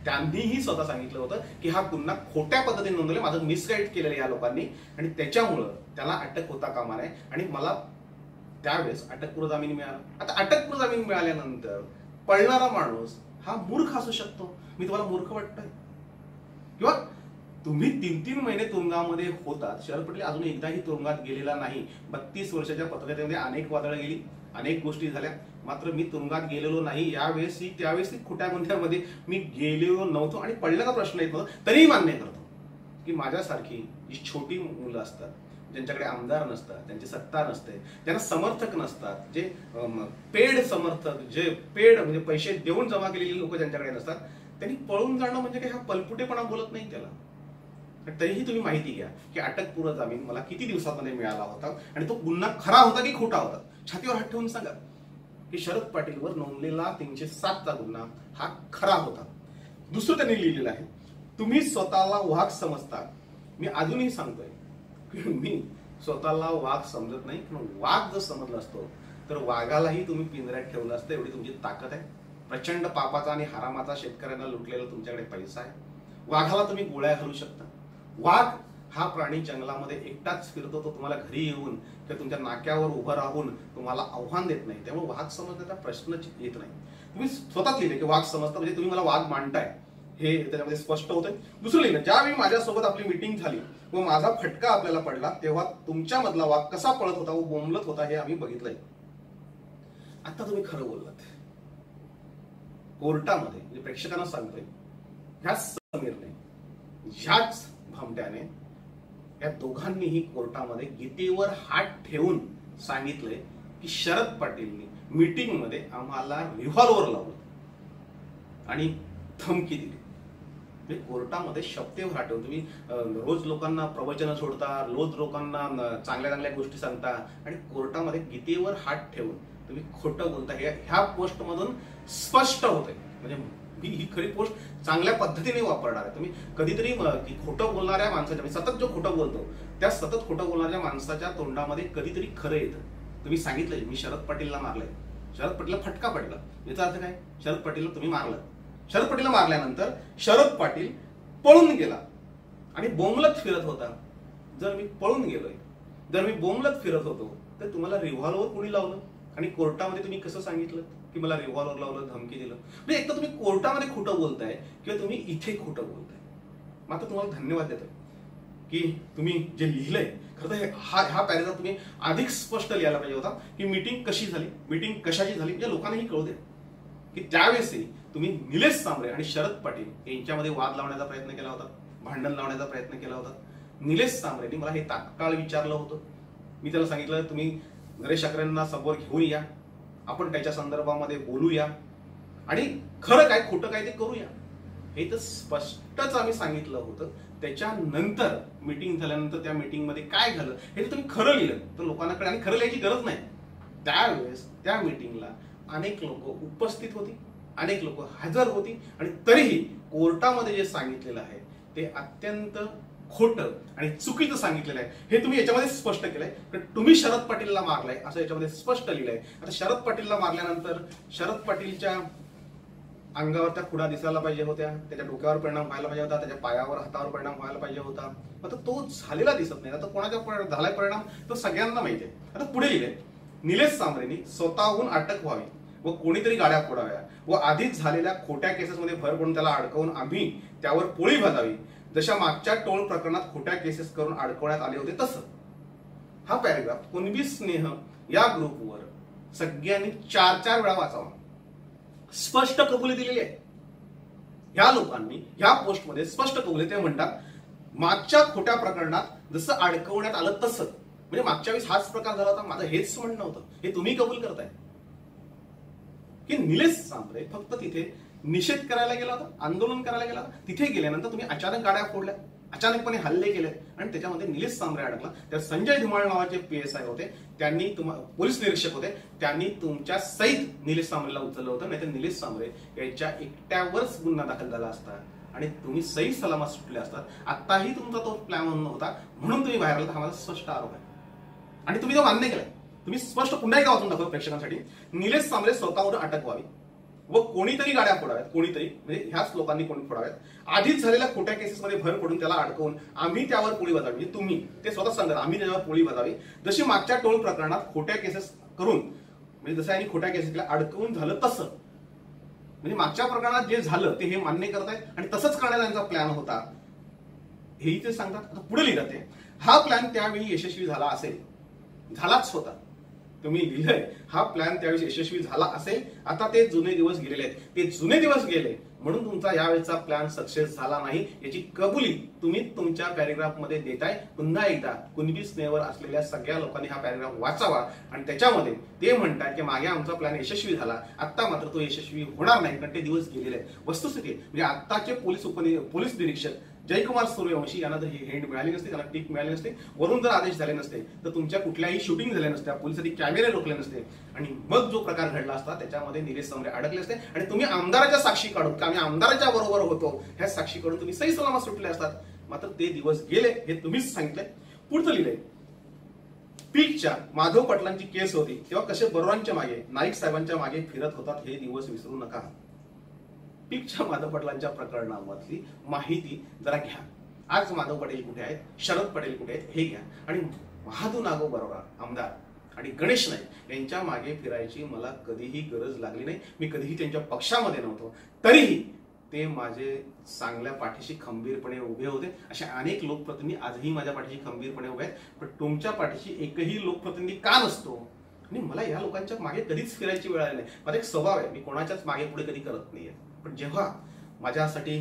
त्यांनीही स्वतः सांगितलं होतं की हा गुन्हा खोट्या पद्धतीने नोंदवला, माझं मिसगाईड केलेलं या लोकांनी आणि त्याच्यामुळं त्याला अटक होता कामा नये. आणि मला त्यावेळेस अटकपूर्व जामीन मिळाला. आता अटकपूर्व जामीन मिळाल्यानंतर पळणारा माणूस हा मूर्ख असू शकतो, मी तुम्हाला मूर्ख वाटतोय? किंवा तुम्ही 3-3 महिने तुरुंगामध्ये होतात, शरद पटेल अजून एकदाही तुरुंगात गेलेला नाही. 32 वर्षाच्या पत्रकारितेमध्ये अनेक वादळं गेली, अनेक गोष्टी झाल्या, मात्र मी तुरुंगात गेलेलो नाही. त्यावेळेस खोट्या गुन्ह्यामध्ये मी गेलेलो नव्हतो आणि पडल्याचा प्रश्न येतो. तरीही मान्य करतो की माझ्यासारखी जी छोटी मुलं असतात, ज्यांच्याकडे आमदार नसतात, त्यांची सत्ता नसते, ज्यांना समर्थक नसतात, जे पेड समर्थक, जे पेड म्हणजे पैसे देऊन जमा केलेली लोक ज्यांच्याकडे नसतात, त्यांनी पळून जाणं म्हणजे काही हा पलपुटेपणा बोलत नाही त्याला. तरीही तुम्ही माहिती घ्या की अटकपूर्व जामीन मला किती दिवसांमध्ये मिळाला होता आणि तो गुन्हा खरा होता की खोटा होता. छातीवर हात ठेवून सांगा की शरद पाटीलवर नोंदलेला 307चा गुन्हा हा खरा होता. दुसरं त्यांनी लिहिलेलं आहे, तुम्ही स्वतःला वाघ समजता. मी अजूनही सांगतोय की मी स्वतःला वाघ समजत नाही, पण वाघ जर समजला असतो तर वाघालाही तुम्ही पिंजऱ्यात ठेवलं असतं. एवढी तुमची ताकद आहे. प्रचंड पापाचा आणि हरामाचा शेतकऱ्यांना लुटलेला तुमच्याकडे पैसा आहे. वाघाला तुम्ही गोळ्या घालू शकता. वाघ हा प्राणी जंगलामध्ये एकटाच फिरतो, तो तुम्हाला घरी येऊन किंवा तुमच्या नाक्यावर उभं राहून तुम्हाला आव्हान देत नाही. त्यामुळे वाघ समजण्याचा प्रश्नच येत नाही. तुम्ही स्वतःच लिहिले की वाघ समजता, म्हणजे तुम्ही मला वाघ मांडताय हे त्याच्यामध्ये स्पष्ट होतंय. दुसरं लिहिलं, ज्यावेळी माझ्यासोबत आपली मीटिंग झाली व माझा फटका आपल्याला पडला तेव्हा तुमच्या मधला वाघ कसा पळत होता व बोंबलत होता हे आम्ही बघितलंय. आता तुम्ही खरं बोललात. कोर्टामध्ये म्हणजे प्रेक्षकांना सांगतोय, ह्या समीरने, ह्याच भामट्याने, या दोघांनीही कोर्टामध्ये गीतेवर हात ठेवून सांगितलंय की शरद पाटीलनी मीटिंग मध्ये आम्हाला रिव्हॉल्वर लावलं आणि धमकी दिली. म्हणजे कोर्टामध्ये शब्देवर हात ठेवून तुम्ही रोज लोकांना प्रवचन सोडता, रोज लोकांना चांगल्या चांगल्या गोष्टी सांगता आणि कोर्टामध्ये गीतेवर हात ठेवून तुम्ही खोटं बोलता. ह्या पोस्ट मधून स्पष्ट होतंय. म्हणजे ही खरी पोस्ट चांगल्या पद्धतीने वापरणार आहे. तुम्ही कधीतरी खोटं बोलणाऱ्या माणसाच्या, मी सतत जो खोटं बोलतो त्या सतत खोटं बोलणाऱ्या माणसाच्या तोंडामध्ये कधीतरी खरं येतं. तुम्ही सांगितलंय मी शरद पाटीलला मारलंय, शरद पाटीलला फटका पडला, याचा अर्थ काय? शरद पाटीलला तुम्ही मारलं. शरद पाटीलला मारल्यानंतर शरद पाटील पळून गेला आणि बोंबलत फिरत होता. जर मी पळून गेलोय, जर मी बोंबलत फिरत होतो तर तुम्हाला रिव्हॉल्वर कोणी लावलं आणि कोर्टामध्ये तुम्ही कसं सांगितलं की मला रिव्हॉल्वर लावलं, धमकी दिलं? म्हणजे एक तर तुम्ही कोर्टामध्ये खोटं बोलताय किंवा तुम्ही इथे खोटं बोलताय. मात्र तुम्हाला धन्यवाद देतोय की तुम्ही जे लिहिलंय, खरं तर हा पॅरेग्राफ तुम्ही अधिक स्पष्ट लिहायला पाहिजे होता की मीटिंग कशी झाली, मीटिंग कशाची झाली, म्हणजे लोकांनाही कळू दे की त्यावेळेसही तुम्ही निलेश सांबरे आणि शरद पाटील यांच्यामध्ये वाद लावण्याचा प्रयत्न केला होता, भांडण लावण्याचा प्रयत्न केला होता. निलेश सांबरेंनी मला हे तात्काळ विचारलं होतं. मी त्याला सांगितलं तुम्ही नरेश ठाकरेंना समोर घेऊन या, आपण त्याच्या संदर्भामध्ये बोलूया आणि खरं काय खोटं काय ते करूया. हे तर स्पष्टच आम्ही सांगितलं होतं. त्याच्यानंतर मीटिंग झाल्यानंतर त्या मीटिंगमध्ये काय झालं हे जर तुम्ही खरं लिहिलं तर लोकांना कळेल. आणि खरं लिहायची गरज नाही. त्यावेळेस त्या मीटिंगला अनेक लोक उपस्थित होती, अनेक लोक हजर होती आणि तरीही कोर्टामध्ये जे सांगितलेलं आहे ते अत्यंत खोटं आणि चुकीचं सांगितलेलं आहे. हे तुम्ही याच्यामध्ये स्पष्ट केलंय. पण तुम्ही शरद पाटीलला मारलाय असं याच्यामध्ये स्पष्ट लिहिलंय. आता शरद पाटीलला मारल्यानंतर शरद पाटीलच्या अंगावर त्या खुडा दिसायला पाहिजे होत्या, त्याच्या डोक्यावर परिणाम व्हायला पाहिजे होता, त्याच्या पायावर हातावर परिणाम व्हायला पाहिजे होता. आता तो झालेला दिसत नाही. आता कोणाच्या झालाय परिणाम तो सगळ्यांना माहिती आहे. आता पुढे लिहिले निलेश सांबरेंनी स्वतःहून अटक व्हावी व कोणीतरी गाड्या फोडाव्या व आधीच झालेल्या खोट्या केसेसमध्ये भर पडून त्याला अडकवून आम्ही त्यावर पोळी भाजावी, जशा मागच्या टोळ प्रकरणात खोट्या केसेस करून अडकवण्यात आले होते तसं. हा पॅरेग्राफ कुणबी स्नेह या ग्रुपवर सगळ्यांनी 4-4 वेळा वाचावा. स्पष्ट कबुली दिलेली आहे. ह्या लोकांनी ह्या पोस्टमध्ये स्पष्ट कबुली, ते म्हणतात मागच्या खोट्या प्रकरणात जसं अडकवण्यात आलं तसं, म्हणजे मागच्या वेळेस हाच प्रकार झाला होता, माझं हेच म्हणणं होतं, हे तुम्ही कबूल करताय की निलेश सांबरे फक्त तिथे निषेध करायला गेला होता, आंदोलन करायला गेला होता. तिथे गेल्यानंतर तुम्ही अचानक गाड्या फोडल्या, अचानकपणे हल्ले केले आणि त्याच्यामध्ये निलेश सांबरे अडकला. तर संजय धुमाळ नावाचे PSI होते, त्यांनी पोलीस निरीक्षक होते, त्यांनी तुमच्या सहित निलेश सांबरेला उचललं होतं. नाहीतर निलेश सांबरे यांच्या एकट्यावरच गुन्हा दाखल झाला असता आणि तुम्ही सही सलामत सुटले असतात. आताही तुमचा तो प्लॅन नव्हता म्हणून तुम्ही बाहेर आला, हा माझा स्पष्ट आरोप आहे आणि तुम्ही तो मान्य केलाय. तुम्ही स्पष्ट पुन्हा एकदा वाचून दाखवा प्रेक्षकांसाठी. निलेश सांबरे स्वतःवर अटक व्हावी व कोणीतरी गाड्या फोडाव्यात, कोणीतरी म्हणजे ह्याच लोकांनी कोणी फोडाव्यात, आधीच झालेल्या खोट्या केसेसमध्ये भर पडून त्याला अडकवून आम्ही त्यावर पोळी वाजावी, म्हणजे तुम्ही ते स्वतः सांगतात आम्ही त्याच्यावर पोळी वाजावी, जशी मागच्या टोल प्रकरणात खोट्या केसेस करून, म्हणजे जसं यांनी खोट्या केसेसला अडकवून झालं तसं, म्हणजे मागच्या प्रकरणात जे झालं ते हे मान्य करतायत आणि तसंच करण्याचा त्यांचा प्लॅन होता हेही ते सांगतात. आता पुढे लिहितात ते, हा प्लॅन त्यावेळी यशस्वी झाला असेल, झालाच होता, तुम्ही लिहिलंय हा प्लॅन त्यावेळी यशस्वी झाला असेल. आता ते जुने दिवस गेलेले आहेत, ते जुने दिवस गेले म्हणून तुमचा यावेळेचा प्लॅन सक्सेस झाला नाही याची कबुली तुम्ही तुमच्या पॅरेग्राफ मध्ये देताय. पुन्हा एकदा कुणबी स्नेहवर असलेल्या सगळ्या लोकांनी हा पॅरेग्राफ वाचावा आणि त्याच्यामध्ये ते म्हणतात की मागे आमचा प्लॅन यशस्वी झाला, आता मात्र तो यशस्वी होणार नाही कारण ते दिवस गेलेले आहेत. वस्तुस्थिती म्हणजे आत्ताचे पोलीस निरीक्षक जयकुमार सूर्यवंशी यांना जर ही हेंड मिळाली नसते, त्यांना टिक मिळाली नसते, वरून जर आदेश झाले नसते तर तुमच्या कुठल्याही शूटिंग झाल्या नसत्या, पोलिसांनी कॅमेरे रोखले नसते आणि मग जो प्रकार घडला असता त्याच्यामध्ये निलेश सांबरे अडकले असते आणि तुम्ही आमदाराच्या साक्षी काढून, आम्ही आमदाराच्या बरोबर होतो ह्या साक्षी काढून तुम्ही सही सलामत सुटले असतात. मात्र ते दिवस गेले हे तुम्हीच सांगितलंय. पुढचं लिहिलंय, पीकच्या माधव पाटलांची केस होती तेव्हा कसे बरोरांच्या मागे, नाईक साहेबांच्या मागे फिरत होतात हे दिवस विसरू नका. पीकच्या माधव पाटलांच्या प्रकरणामधली माहिती जरा घ्या. आज माधव पटेल कुठे आहेत, शरद पटेल कुठे आहेत हे घ्या आणि महादू नागो बरोरा आमदार आणि गणेश नाईक यांच्या मागे फिरायची मला कधीही गरज लागली नाही. मी कधीही त्यांच्या पक्षामध्ये नव्हतो, तरीही ते माझे चांगल्या पाठीशी खंबीरपणे उभे होते. असे अनेक लोकप्रतिनिधी आजही माझ्या पाठीशी खंबीरपणे उभे आहेत, पण तुमच्या पाठीशी एकही लोकप्रतिनिधी का नसतो? आणि मला या लोकांच्या मागे कधीच फिरायची वेळ आली नाही. माझा एक स्वभाव आहे, मी कोणाच्याच मागे पुढे कधी करत नाहीये. पण जेव्हा माझ्यासाठी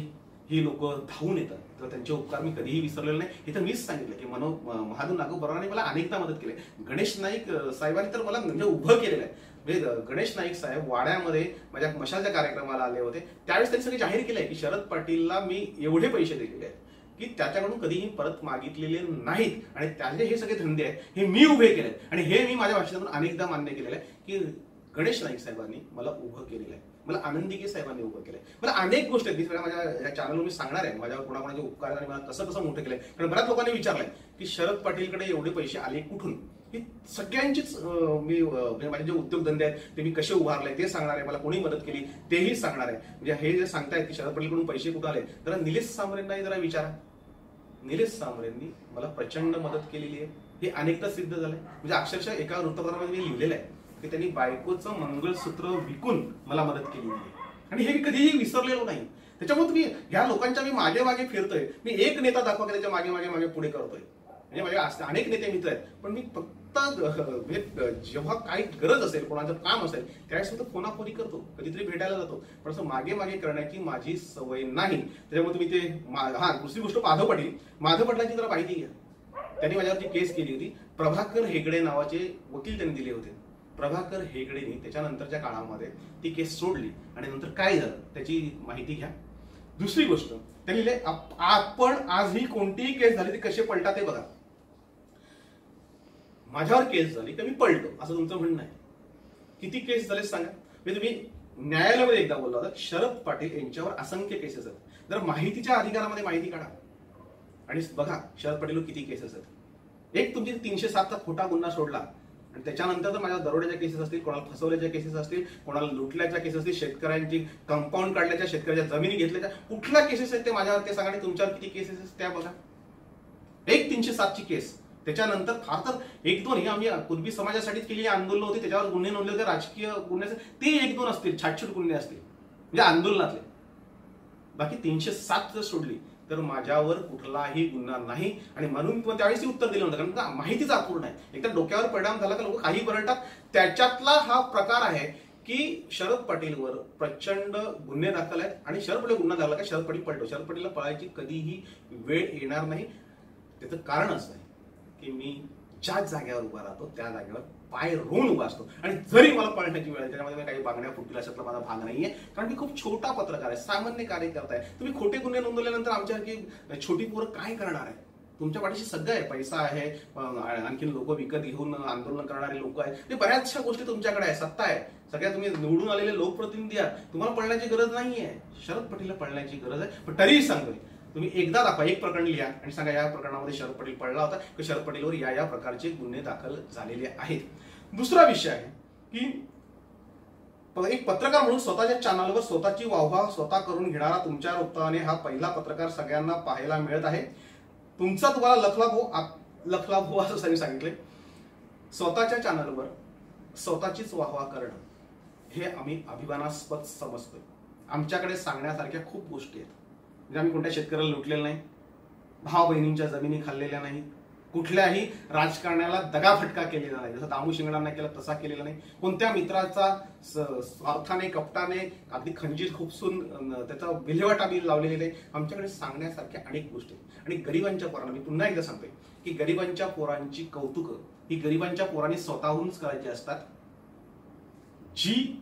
ही लोक धावून येतात तर त्यांचे उपकार मी कधीही विसरलेले नाही. हे तर मीच सांगितलं की महादू नागो बरोरांनी मला अनेकदा मदत केली. गणेश नाईक साहेबांनी तर मला म्हणजे उभं केलेलं आहे. म्हणजे गणेश नाईक साहेब वाड्यामध्ये माझ्या मशालच्या कार्यक्रमाला आले होते, त्यावेळेस त्यांनी सगळे जाहीर केलंय की शरद पाटीलला मी एवढे पैसे दिलेले आहेत की त्याच्याकडून कधीही परत मागितलेले नाहीत आणि त्याचे हे सगळे धंदे आहेत हे मी उभे केले आणि हे मी माझ्या भाषणातून अनेकदा मान्य केलेलं आहे की गणेश नाईक साहेबांनी मला उभं केलेलं आहे, मला आनंदीके साहेबांनी उभं केलंय. मला अनेक गोष्टी आहेत सगळ्या माझ्या या चॅनलवर मी सांगणार आहे, माझ्यावर कोणाकोणाचे उपकार आणि मला कसं कसं मोठं केलंय. कारण बऱ्याच लोकांनी विचारलंय की शरद पाटीलकडे एवढे पैसे आले कुठून. ही सगळ्यांचीच मी म्हणजे माझे जे उद्योगधंदे आहेत ते मी कसे उभारले ते सांगणार आहे, मला कोणी मदत केली तेही सांगणार आहे. म्हणजे हे जे सांगतायत की शरद पाटीलकडून पैसे कुठे आले, तर निलेश सांबरेंनाही जरा विचारा. निलेश सांबरेंनी मला प्रचंड मदत केलेली आहे, हे अनेकदा सिद्ध झालंय. म्हणजे अक्षरशः एका वृत्तपत्रामध्ये मी लिहिलेलं आहे की त्यांनी बायकोचं मंगळसूत्र विकून मला मदत केली आहे आणि हे मी कधीही विसरलेलो नाही. त्याच्यामुळे तुम्ही ह्या लोकांच्या मी मागे मागे फिरतोय, मी एक नेता दाखवा की त्याच्या मागे मागे मागे पुढे करतोय. म्हणजे माझे अनेक नेते मित्र आहेत, पण मी फक्त जेव्हा काही गरज असेल, कोणाचं काम असेल त्यावेळेस फक्त फोनाफोनी करतो, कधीतरी भेटायला जातो, पण असं मागे मागे करण्याची माझी सवय नाही. त्याच्यामुळे तुम्ही ते दुसरी गोष्ट माधव पाटलांची जरा माहिती घ्या. त्यांनी माझ्यावरती केस केली होती. प्रभाकर हेगडे नावाचे वकील त्यांनी दिले होते. प्रभाकर हेगडेनी त्याच्यानंतरच्या काळामध्ये ती केस सोडली आणि नंतर काय झालं त्याची माहिती घ्या. दुसरी गोष्ट त्यांनी लिहिले, आपण आजही कोणतीही केस झाली ती कसे पलटा ते बघा. माझ्यावर केस झाली तर मी पलटो असं तुमचं म्हणणं आहे. किती केस झाले सांगा. म्हणजे तुम्ही न्यायालयामध्ये एकदा बोलला होता शरद पाटील यांच्यावर असंख्य केसेस आहेत. जर माहितीच्या अधिकारामध्ये माहिती काढा आणि बघा शरद पाटील किती केसेस आहेत. एक तुमची 307चा खोटा गुन्हा सोडला आणि त्याच्यानंतर तर माझ्या दरोड्याच्या केसेस असतील, कोणाला फसवल्याच्या केसेस असतील, कोणाला लुटल्याच्या केसेस असतील, शेतकऱ्यांची कंपाऊंड काढल्याच्या, शेतकऱ्याच्या जमिनी घेतल्याच्या, कुठल्या केसेस आहेत ते माझ्यावर ते सांगा आणि तुमच्यावर किती केसेस आहेत त्या बघा. एक 307ची केस त्याच्यानंतर फार तर एक दोन हे आम्ही कुणबी समाजासाठीच केलेली आंदोलन होती, त्याच्यावर गुन्हे नोंदले होते राजकीय गुन्ह्याचे, ते एक दोन असतील, छाटछूट गुन्हे असतील म्हणजे आंदोलनातले. बाकी 307 जर सोडली तर माझ्यावर कुठलाही गुन्हा नाही. आणि म्हणून त्यावेळेस उत्तर दिलं होतं, कारण माहितीच अपूर्ण आहे. एकदा डोक्यावर परिणाम झाला का लोक काही बनवतात. त्याच्यातला हा प्रकार आहे की शरद पाटीलवर प्रचंड गुन्हे दाखल आहेत आणि शरद पाटील गुन्हा झाला का शरद पाटील पळतो. शरद पाटीलला पळायची कधीही वेळ येणार नाही. त्याचं कारण असं आहे की मी ज्या जागेवर उभा राहतो त्या जागेवर पाय रोवून उभा असतो. आणि जरी मला पळण्याची वेळ आहे त्याच्यामध्ये काही बांगड्या फुटतील अशातला माझा भाग नाहीये, कारण मी खूप छोटा पत्रकार आहे, सामान्य कार्यकर्ता आहे. तुम्ही खोटे गुन्हे नोंदवल्यानंतर आमच्यासारखी छोटी पोरं काय करणार आहे. तुमच्या पाठीशी सगळं आहे, पैसा आहे, आणखीन लोक विकत घेऊन आंदोलन करणारे लोक आहेत, ते बऱ्याचशा गोष्टी तुमच्याकडे आहे, सत्ता आहे, सगळ्या तुम्ही निवडून आलेले लोकप्रतिनिधी आहात. तुम्हाला पळण्याची गरज नाहीये. शरद पटेलला पळण्याची गरज आहे. पण तरीही सांगतोय, तुम्ही एकदा दाखवा, एक प्रकरण लिहा आणि सांगा या प्रकरणामध्ये शरद पटेल पळला होता की शरद पटेलवर या प्रकारचे गुन्हे दाखल झालेले आहेत. दुसरा विषय आहे की एक पत्रकार म्हणून स्वतःच्या चॅनलवर स्वतःची वाहवा स्वतः करून घेणारा तुमच्या वृत्ताने हा पहिला पत्रकार सगळ्यांना पाहायला मिळत आहे. तुमचा तुम्हाला लखलाभ हो असं त्यांनी सांगितले. स्वतःच्या चॅनलवर स्वतःचीच वाहवा करणं हे आम्ही अभिमानास्पद समजतोय. आमच्याकडे सांगण्यासारख्या खूप गोष्टी आहेत. म्हणजे आम्ही कोणत्या शेतकऱ्याला लुटलेलं नाही, भाव बहिणींच्या जमिनी खाल्लेल्या नाही, कुठल्याही राजकारण्याला दगाफटका केलेला नाही, जसं दामू शिंगणांना केला तसा केलेला नाही, कोणत्या मित्राचा स्वार्थाने कपटाने अगदी खंजीर खुपसून त्याचा विल्हेवाट आम्ही लावलेली नाही. आमच्याकडे सांगण्यासारख्या अनेक गोष्टी. आणि गरिबांच्या पोरांना मी पुन्हा एकदा सांगतोय की गरिबांच्या पोरांची कौतुकं ही गरिबांच्या पोरांनी स्वतःहूनच करायची असतात. जी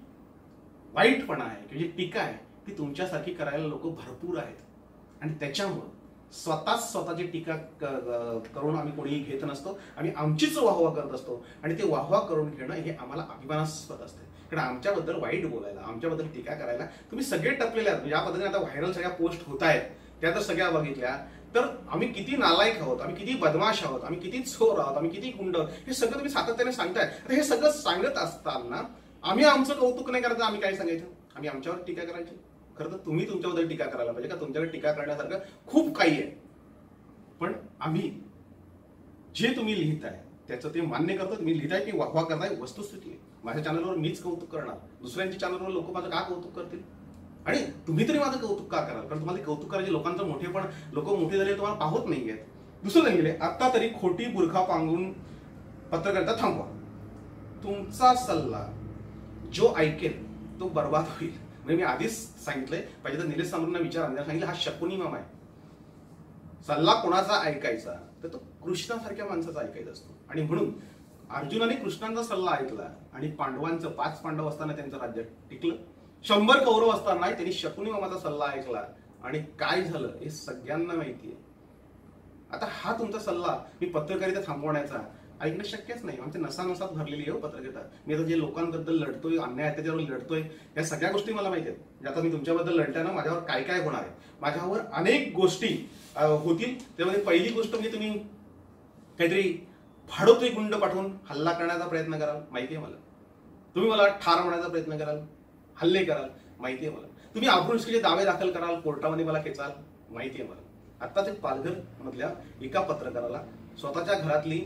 वाईटपणा आहे किंवा जी टीका आहे ती तुमच्यासारखी करायला लोक भरपूर आहेत. आणि त्याच्यामुळं स्वतःची टीका करून आम्ही कोणीही घेत नसतो. आम्ही आमचीच वाहवा करत असतो आणि ते वाहवा करून घेणं हे आम्हाला अभिमानास्पद असते. कारण आमच्याबद्दल वाईट बोलायला, आमच्याबद्दल टीका करायला तुम्ही सगळे टपलेले आहात. या पद्धतीने आता व्हायरल सगळ्या पोस्ट होत आहेत, त्या जर सगळ्या बघितल्या तर आम्ही किती नालायक आहोत, आम्ही किती बदमाश आहोत, आम्ही किती चोर आहोत, आम्ही किती गुंड, हे सगळं तुम्ही सातत्याने सांगताय. आता हे सगळं सांगत असताना आम्ही आमचं कौतुक नाही करायचं, आम्ही काय सांगायचं, आम्ही आमच्यावर टीका करायची. खरं तर तुम्ही तुमच्याबद्दल टीका करायला पाहिजे का तुमच्याकडे टीका करण्यासारखं खूप काही आहे. पण आम्ही जे तुम्ही लिहिताय त्याचं ते मान्य करतो. तुम्ही लिहिताय की वाहवा करताय, वस्तुस्थिती आहे. माझ्या चॅनलवर मीच कौतुक करणार, दुसऱ्यांच्या चॅनलवर लोक माझं का कौतुक करतील. आणि तुम्ही तरी माझं कौतुक का कराल, कारण तुम्हाला कौतुक करायचे लोकांचं मोठेपण, लोक मोठे झाले तुम्हाला पाहत नाही आहेत. दुसरं सांगितले, आता तरी खोटी बुरखा पांगून पत्रकारिता थांबवा. तुमचा सल्ला जो ऐकेल तो बर्बाद होईल. म्हणजे मी आधीच सांगितलंय, पाहिजे तर निलेश सांबरेंना विचारा, सांगितलं हा शकुनी मामा आहे. सल्ला कोणाचा ऐकायचा तर तो कृष्णासारख्या माणसाचा ऐकायचा असतो. आणि म्हणून अर्जुनाने कृष्णांचा सल्ला ऐकला आणि पांडवांचं 5 पांडव असताना त्यांचं राज्य टिकलं. 100 कौरव असताना त्यांनी शकुनी मामाचा सल्ला ऐकला आणि काय झालं हे सगळ्यांना माहिती आहे. आता हा तुमचा सल्ला मी पत्रकारिता थांबवण्याचा ऐकणं शक्यच नाही. आमच्या नसानसात भरलेली आहे पत्रकारिता. मी आता जे लोकांबद्दल लढतोय, अन्याय अत्याचारावर लढतोय, या सगळ्या गोष्टी मला माहिती आहेत. आता मी तुमच्याबद्दल लढताना माझ्यावर काय काय होणार आहे, माझ्यावर अनेक गोष्टी होतील. त्यामध्ये पहिली गोष्ट म्हणजे तुम्ही काहीतरी भाडोत्री गुंड पाठवून हल्ला करण्याचा प्रयत्न कराल, माहिती आहे मला. तुम्ही मला ठार होण्याचा प्रयत्न कराल, हल्ले कराल, माहिती आहे मला. तुम्ही अभ्रूष्टीचे दावे दाखल कराल, कोर्टामध्ये मला खेचाल, माहिती आहे मला. आता ते पालघर मधल्या एका पत्रकाराला स्वतःच्या घरातली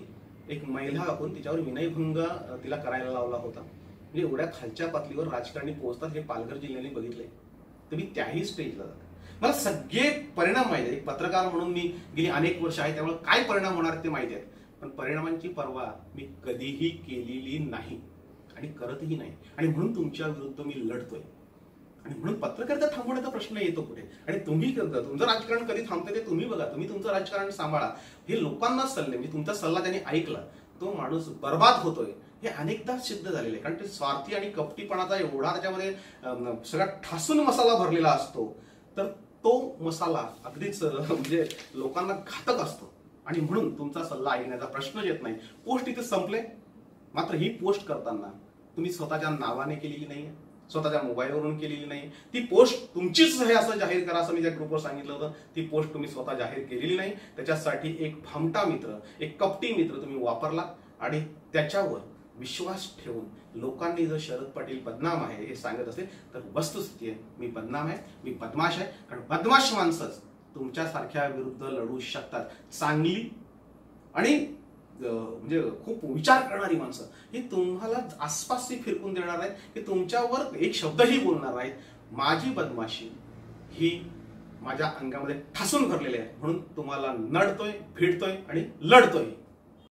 एक महिला आपण तिच्यावर विनयभंग तिला करायला लावला होता. म्हणजे एवढ्या खालच्या पातळीवर राजकारणी पोहोचतात हे पालघर जिल्ह्याने बघितलंय. तुम्ही त्याही स्टेजला जाता. मला सगळे परिणाम माहिती आहेत. एक पत्रकार म्हणून मी गेली अनेक वर्ष आहे, त्यामुळे काय परिणाम होणार ते माहिती आहेत. पण परिणामांची पर्वा मी कधीही केलेली नाही आणि करतही नाही. आणि म्हणून तुमच्या विरुद्ध मी लढतोय. आणि म्हणून पत्रकारिता थांबवण्याचा प्रश्न येतो कुठे. आणि तुम्ही तुमचं राजकारण कधी थांबते ते तुम्ही बघा, तुम्ही तुमचं राजकारण सांभाळा. हे लोकांना सल्ले, म्हणजे तुमचा सल्ला ज्यांनी ऐकला तो माणूस बर्बाद होतोय हे अनेकदा सिद्ध झालेलं आहे. कारण ते स्वार्थी आणि कपटीपणाचा एवढा त्याच्यामध्ये सगळा ठासून मसाला भरलेला असतो, तर तो मसाला अगदीच म्हणजे लोकांना घातक असतो. आणि म्हणून तुमचा सल्ला ऐकण्याचा प्रश्नच येत नाही. पोस्ट इथे संपले. मात्र ही पोस्ट करताना तुम्ही स्वतःच्या नावाने केलेली नाही, स्वतःच्या मोबाईलवरून केलेली नाही. ती पोस्ट तुमचीच आहे असं जाहीर करा असं मी त्या ग्रुपवर सांगितलं होतं. ती पोस्ट तुम्ही स्वतः जाहीर केलेली नाही. त्याच्यासाठी एक भामटा मित्र, एक कपटी मित्र तुम्ही वापरला आणि त्याच्यावर विश्वास ठेवून लोकांनी जर शरद पाटील बदनाम आहे हे सांगत असेल तर वस्तुस्थिती आहे मी बदनाम आहे, मी बदमाश आहे. कारण बदमाश माणसंच तुमच्यासारख्या विरुद्ध लढू शकतात. चांगली आणि म्हणजे खूप विचार करणारी माणसं ही तुम्हाला आसपासही फिरकून देणार आहेत, की तुमच्यावर एक शब्दही बोलणार आहेत. माझी बदमाशी ही माझ्या अंगामध्ये ठासून भरलेली आहे, म्हणून तुम्हाला नडतोय, भिडतोय आणि लढतोय.